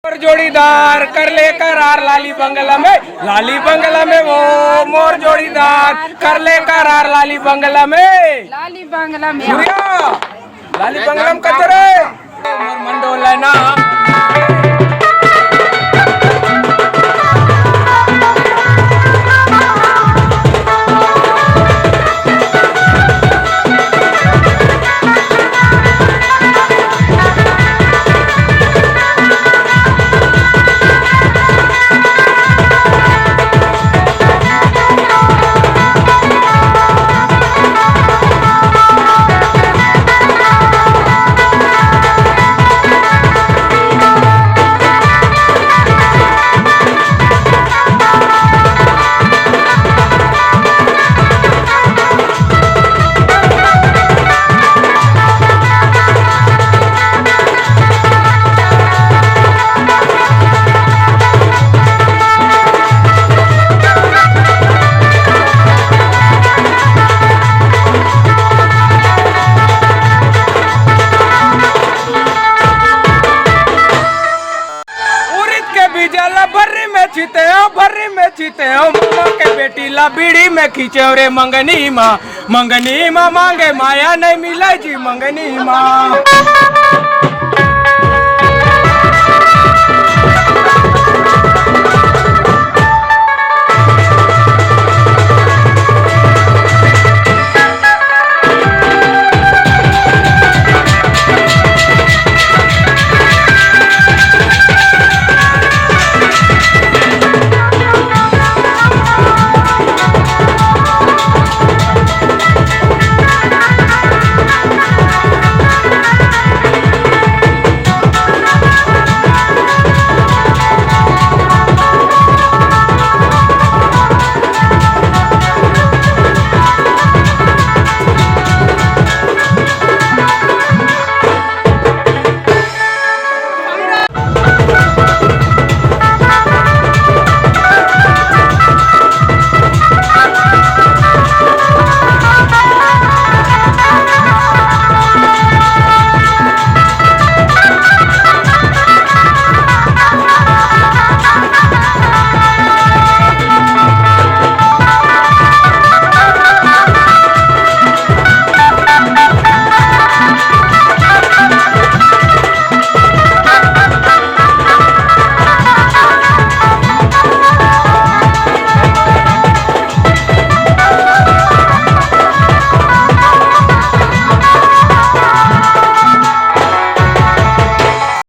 मोर जोड़ीदार कर ले करार लाली बंगला में वो मोर जोड़ीदार कर ले करार लाली बंगला में सूर्या लाली बंगला में कतरे मोर मंडोला ना भर्री में चीते हो मामा के बेटी ला बीड़ी में खींचे रे मंगनी माँ मांगे माया नहीं मिले जी मंगनी माँ।